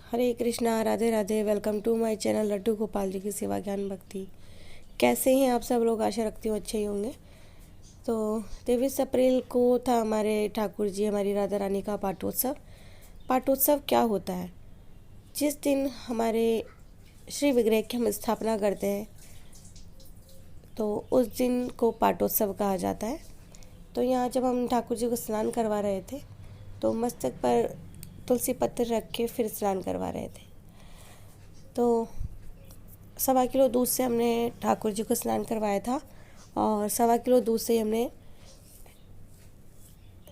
Hare Krishna, Radhe Radhe. Welcome to my channel Laddu Gopal ji की सेवा ज्ञान भक्ति। कैसे हैं आप सब लोग? आशा रखती हूँ अच्छे ही होंगे। तो 23 अप्रैल को था हमारे ठाकुर जी, हमारी राधा रानी का पाटोत्सव। पाटोत्सव क्या होता है? जिस दिन हमारे श्री विग्रह की हम स्थापना करते हैं तो उस दिन को पाटोत्सव कहा जाता है। तो यहाँ जब हम ठाकुर जी को स्नान करवा रहे थे तो मस्तक पर तुलसी पत्र रख के फिर स्नान करवा रहे थे। तो 1.25 किलो दूध से हमने ठाकुर जी को स्नान करवाया था और 1.25 किलो दूध से हमने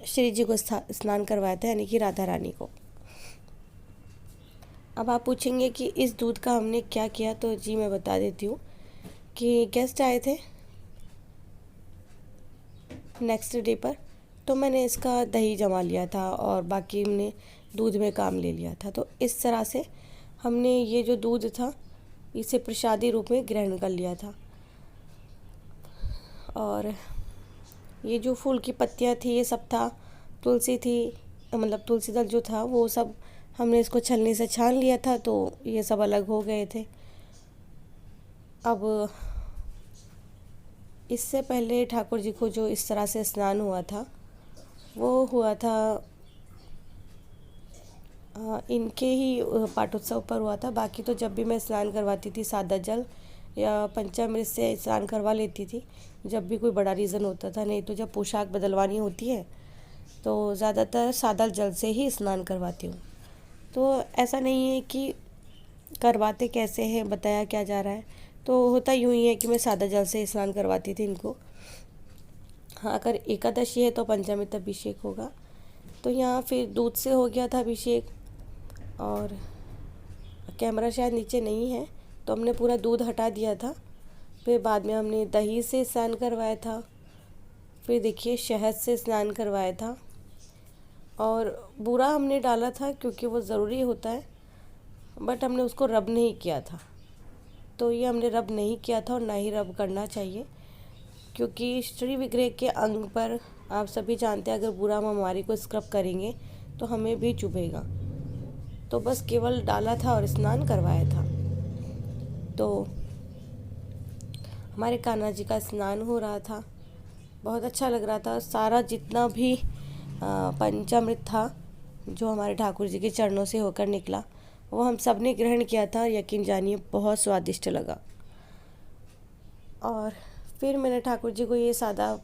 श्री जी को स्नान करवाया था, यानी कि राधा रानी को। अब आप पूछेंगे कि इस दूध का हमने क्या किया, तो जी मैं बता देती हूँ कि गेस्ट आए थे नेक्स्ट डे पर, तो मैंने इसका दही जमा लिया था और बाकी हमने दूध में काम ले लिया था। तो इस तरह से हमने ये जो दूध था इसे प्रसादी रूप में ग्रहण कर लिया था। और ये जो फूल की पत्तियाँ थी ये सब था, तुलसी थी, मतलब तुलसी दल जो था वो सब हमने इसको छलनी से छान लिया था, तो ये सब अलग हो गए थे। अब इससे पहले ठाकुर जी को जो इस तरह से स्नान हुआ था वो हुआ था इनके ही पाटोत्सव पर हुआ था। बाकी तो जब भी मैं स्नान करवाती थी सादा जल या पंचामृत से स्नान करवा लेती थी, जब भी कोई बड़ा रीज़न होता था। नहीं तो जब पोशाक बदलवानी होती है तो ज़्यादातर सादा जल से ही स्नान करवाती हूँ। तो ऐसा नहीं है कि करवाते कैसे हैं, बताया क्या जा रहा है। तो होता यूँ ही है कि मैं सादा जल से स्नान करवाती थी इनको। हाँ, अगर एकादशी है तो पंचामृत अभिषेक होगा। तो यहाँ फिर दूध से हो गया था अभिषेक, और कैमरा शायद नीचे नहीं है तो हमने पूरा दूध हटा दिया था। फिर बाद में हमने दही से स्नान करवाया था, फिर देखिए शहद से स्नान करवाया था, और बूरा हमने डाला था क्योंकि वो ज़रूरी होता है, बट हमने उसको रब नहीं किया था। तो ये हमने रब नहीं किया था और ना ही रब करना चाहिए, क्योंकि श्री विग्रह के अंग पर आप सभी जानते हैं अगर बूरा हम हमारी को स्क्रब करेंगे तो हमें भी चुभेगा। तो बस केवल डाला था और स्नान करवाया था। तो हमारे कान्हा जी का स्नान हो रहा था, बहुत अच्छा लग रहा था। सारा जितना भी पंचामृत था जो हमारे ठाकुर जी के चरणों से होकर निकला वो हम सब ने ग्रहण किया था। यकीन जानिए बहुत स्वादिष्ट लगा। और फिर मैंने ठाकुर जी को ये सादा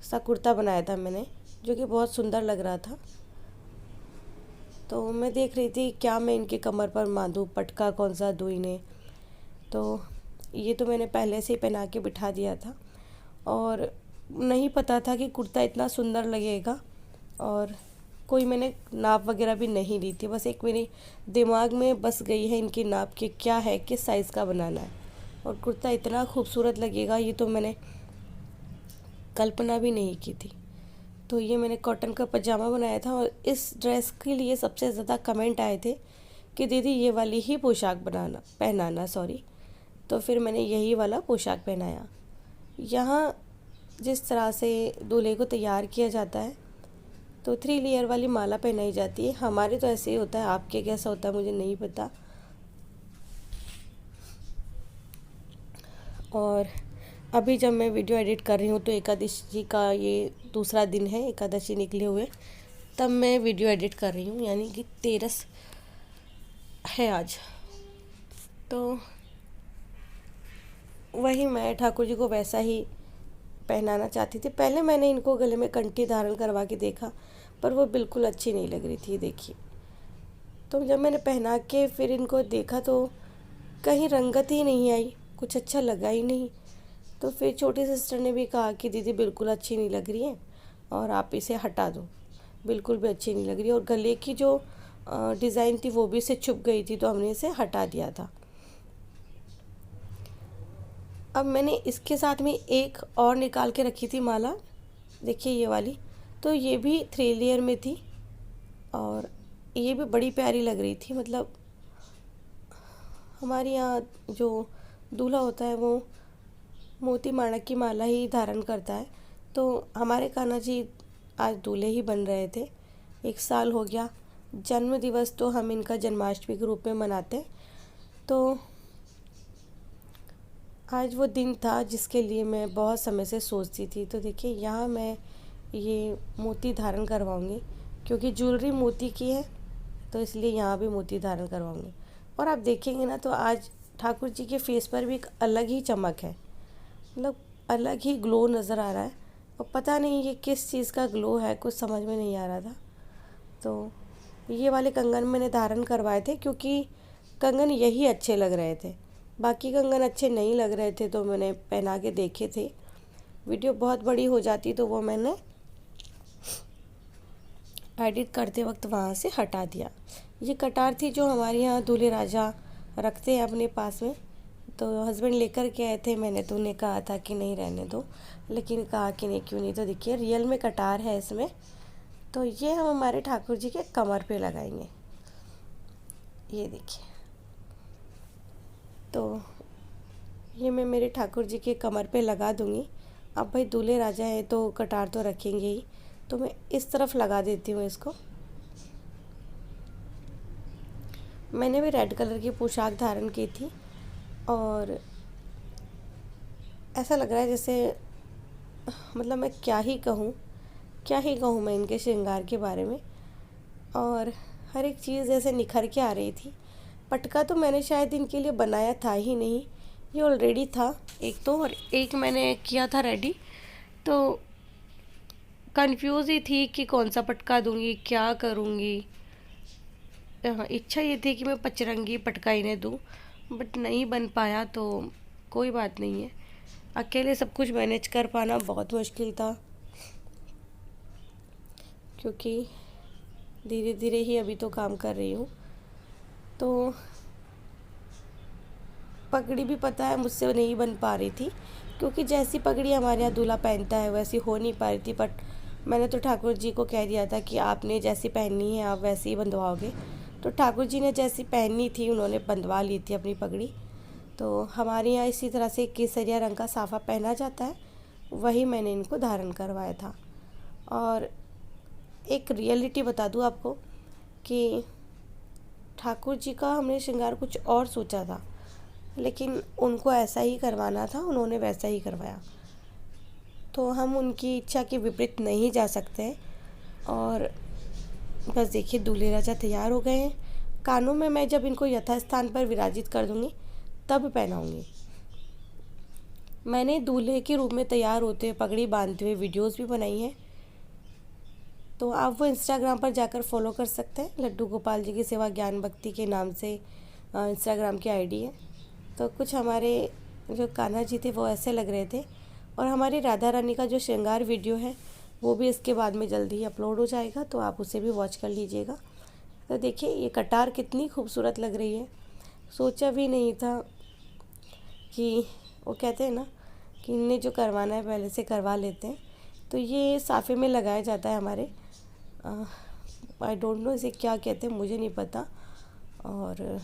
सा कुर्ता बनाया था मैंने, जो कि बहुत सुंदर लग रहा था। तो मैं देख रही थी क्या मैं इनके कमर पर बांधूँ, पटका कौन सा दूँ इन्हें। तो ये तो मैंने पहले से ही पहना के बिठा दिया था, और नहीं पता था कि कुर्ता इतना सुंदर लगेगा। और कोई मैंने नाप वगैरह भी नहीं ली थी, बस एक मेरे दिमाग में बस गई है इनकी नाप के क्या है, किस साइज़ का बनाना है, और कुर्ता इतना खूबसूरत लगेगा ये तो मैंने कल्पना भी नहीं की थी। तो ये मैंने कॉटन का पजामा बनाया था, और इस ड्रेस के लिए सबसे ज़्यादा कमेंट आए थे कि दीदी ये वाली ही पोशाक पहनाना। तो फिर मैंने यही वाला पोशाक पहनाया। यहाँ जिस तरह से दूल्हे को तैयार किया जाता है तो 3 लेयर वाली माला पहनाई जाती है। हमारे तो ऐसे ही होता है, आपके कैसा होता है मुझे नहीं पता। और अभी जब मैं वीडियो एडिट कर रही हूँ तो एकादशी का ये दूसरा दिन है, एकादशी निकले हुए, तब मैं वीडियो एडिट कर रही हूँ, यानी कि 13 है आज। तो वही मैं ठाकुर जी को वैसा ही पहनाना चाहती थी। पहले मैंने इनको गले में कंठी धारण करवा के देखा, पर वो बिल्कुल अच्छी नहीं लग रही थी, देखिए। तो जब मैंने पहना के फिर इनको देखा तो कहीं रंगत ही नहीं आई, कुछ अच्छा लगा ही नहीं। तो फिर छोटी सिस्टर ने भी कहा कि दीदी बिल्कुल अच्छी नहीं लग रही है और आप इसे हटा दो, बिल्कुल भी अच्छी नहीं लग रही। और गले की जो डिज़ाइन थी वो भी इसे छुप गई थी, तो हमने इसे हटा दिया था। अब मैंने इसके साथ में एक और निकाल के रखी थी माला, देखिए ये वाली। तो ये भी 3 लेयर में थी और ये भी बड़ी प्यारी लग रही थी। मतलब हमारे यहाँ जो दूल्हा होता है वो मोती माणक की माला ही धारण करता है। तो हमारे कान्हा जी आज दूल्हे ही बन रहे थे, 1 साल हो गया जन्म दिवस तो हम इनका जन्माष्टमी के रूप में मनाते हैं। तो आज वो दिन था जिसके लिए मैं बहुत समय से सोचती थी। तो देखिए यहाँ मैं ये मोती धारण करवाऊँगी, क्योंकि ज्वेलरी मोती की है तो इसलिए यहाँ भी मोती धारण करवाऊँगी। और आप देखेंगे ना तो आज ठाकुर जी के फेस पर भी एक अलग ही चमक है, मतलब अलग ही ग्लो नज़र आ रहा है। और पता नहीं ये किस चीज़ का ग्लो है, कुछ समझ में नहीं आ रहा था। तो ये वाले कंगन मैंने धारण करवाए थे क्योंकि कंगन यही अच्छे लग रहे थे, बाकी कंगन अच्छे नहीं लग रहे थे। तो मैंने पहना के देखे थे, वीडियो बहुत बड़ी हो जाती तो वो मैंने एडिट करते वक्त वहाँ से हटा दिया। ये कटार थी जो हमारे यहाँ दूल्हे राजा रखते हैं अपने पास में। तो हस्बैंड लेकर के आए थे, मैंने तो उन्हें कहा था कि नहीं रहने दो, लेकिन कहा कि नहीं क्यों नहीं। तो देखिए रियल में कटार है इसमें। तो ये हम हमारे ठाकुर जी के कमर पे लगाएंगे, ये देखिए। तो ये मैं मेरे ठाकुर जी के कमर पे लगा दूंगी। अब भाई दूल्हे राजा हैं तो कटार तो रखेंगे ही, तो मैं इस तरफ लगा देती हूँ इसको। मैंने भी रेड कलर की पोशाक धारण की थी और ऐसा लग रहा है जैसे, मतलब मैं क्या ही कहूँ मैं इनके श्रृंगार के बारे में। और हर एक चीज़ जैसे निखर के आ रही थी। पटका तो मैंने शायद इनके लिए बनाया था ही नहीं, ये ऑलरेडी था एक तो, और एक मैंने किया था रेडी। तो कंफ्यूज ही थी कि कौन सा पटका दूंगी, क्या करूँगी। इच्छा ये थी कि मैं पचरंगी पटका इन्हें दूँ, बट नहीं बन पाया। तो कोई बात नहीं है, अकेले सब कुछ मैनेज कर पाना बहुत मुश्किल था, क्योंकि धीरे धीरे ही अभी तो काम कर रही हूँ। तो पगड़ी भी पता है मुझसे नहीं बन पा रही थी, क्योंकि जैसी पगड़ी हमारे यहाँ दूल्हा पहनता है वैसी हो नहीं पा रही थी। बट मैंने तो ठाकुर जी को कह दिया था कि आपने जैसी पहननी है आप वैसी ही बंधवाओगे। तो ठाकुर जी ने जैसी पहननी थी उन्होंने बंधवा ली थी अपनी पगड़ी। तो हमारे यहाँ इसी तरह से केसरिया रंग का साफा पहना जाता है, वही मैंने इनको धारण करवाया था। और एक रियलिटी बता दूँ आपको कि ठाकुर जी का हमने श्रृंगार कुछ और सोचा था, लेकिन उनको ऐसा ही करवाना था, उन्होंने वैसा ही करवाया। तो हम उनकी इच्छा के विपरीत नहीं जा सकते। और बस देखिए दूल्हे राजा तैयार हो गए हैं। कानों में मैं जब इनको यथास्थान पर विराजित कर दूंगी तब पहनाऊंगी। मैंने दूल्हे के रूप में तैयार होते हुए पगड़ी बांधते हुए वीडियोस भी बनाई हैं, तो आप वो इंस्टाग्राम पर जाकर फॉलो कर सकते हैं। लड्डू गोपाल जी की सेवा ज्ञान भक्ति के नाम से इंस्टाग्राम की आईडी है। तो कुछ हमारे जो कान्हा जी थे वो ऐसे लग रहे थे। और हमारी राधा रानी का जो श्रृंगार वीडियो है वो भी इसके बाद में जल्दी ही अपलोड हो जाएगा, तो आप उसे भी वॉच कर लीजिएगा। तो देखिए ये कटार कितनी खूबसूरत लग रही है, सोचा भी नहीं था कि वो कहते हैं ना कि इन्हें जो करवाना है पहले से करवा लेते हैं। तो ये साफे में लगाया जाता है हमारे, आई डोंट नो इसे क्या कहते हैं, मुझे नहीं पता। और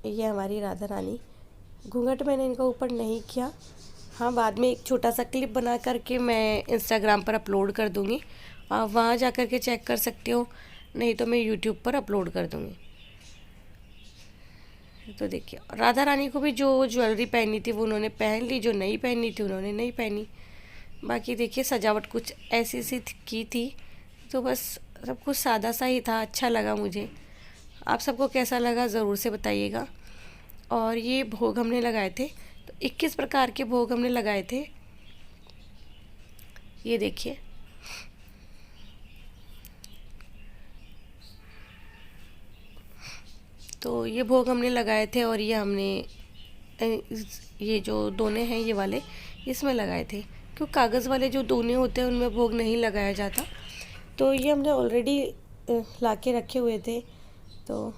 ये हमारी राधा रानी, घूंघट मैंने इनका ऊपर नहीं किया। हाँ बाद में एक छोटा सा क्लिप बना करके मैं इंस्टाग्राम पर अपलोड कर दूँगी, आप वहाँ जा कर के चेक कर सकते हो, नहीं तो मैं यूट्यूब पर अपलोड कर दूँगी। तो देखिए राधा रानी को भी जो ज्वेलरी पहनी थी वो उन्होंने पहन ली, जो नहीं पहनी थी उन्होंने नहीं पहनी। बाकी देखिए सजावट कुछ ऐसी सी की थी, तो बस सब कुछ सादा सा ही था, अच्छा लगा मुझे। आप सबको कैसा लगा ज़रूर से बताइएगा। और ये भोग हमने लगाए थे, तो 21 प्रकार के भोग हमने लगाए थे, ये देखिए। तो ये भोग हमने लगाए थे और ये हमने ये जो दोने हैं ये वाले इसमें लगाए थे, क्योंकि कागज़ वाले जो दोने होते हैं उनमें भोग नहीं लगाया जाता। तो ये हमने ऑलरेडी ला के रखे हुए थे। तो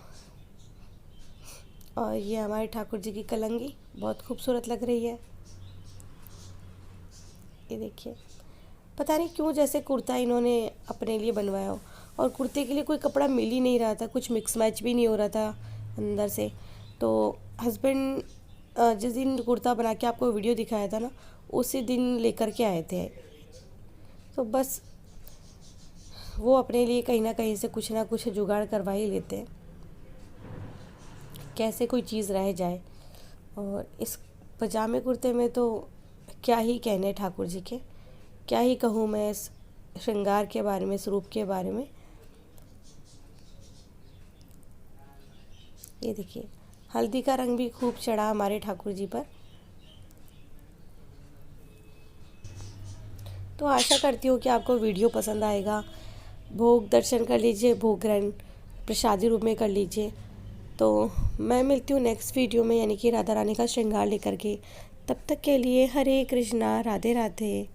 और ये हमारे ठाकुर जी की कलंगी बहुत खूबसूरत लग रही है, ये देखिए। पता नहीं क्यों जैसे कुर्ता इन्होंने अपने लिए बनवाया हो, और कुर्ते के लिए कोई कपड़ा मिल ही नहीं रहा था, कुछ मिक्स मैच भी नहीं हो रहा था अंदर से। तो हस्बैंड जिस दिन कुर्ता बना के आपको वीडियो दिखाया था ना, उसी दिन लेकर के आए थे। तो बस वो अपने लिए कहीं ना कहीं से कुछ ना कुछ जुगाड़ करवा ही लेते हैं, कैसे कोई चीज़ रह जाए। और इस पजामे कुर्ते में तो क्या ही कहने ठाकुर जी के, क्या ही कहूँ मैं इस श्रृंगार के बारे में, इस रूप के बारे में। ये देखिए, हल्दी का रंग भी खूब चढ़ा हमारे ठाकुर जी पर। तो आशा करती हूँ कि आपको वीडियो पसंद आएगा। भोग दर्शन कर लीजिए, भोग ग्रहण प्रसादी रूप में कर लीजिए। तो मैं मिलती हूँ नेक्स्ट वीडियो में, यानी कि राधा रानी का श्रृंगार लेकर के। तब तक के लिए हरे कृष्णा, राधे राधे।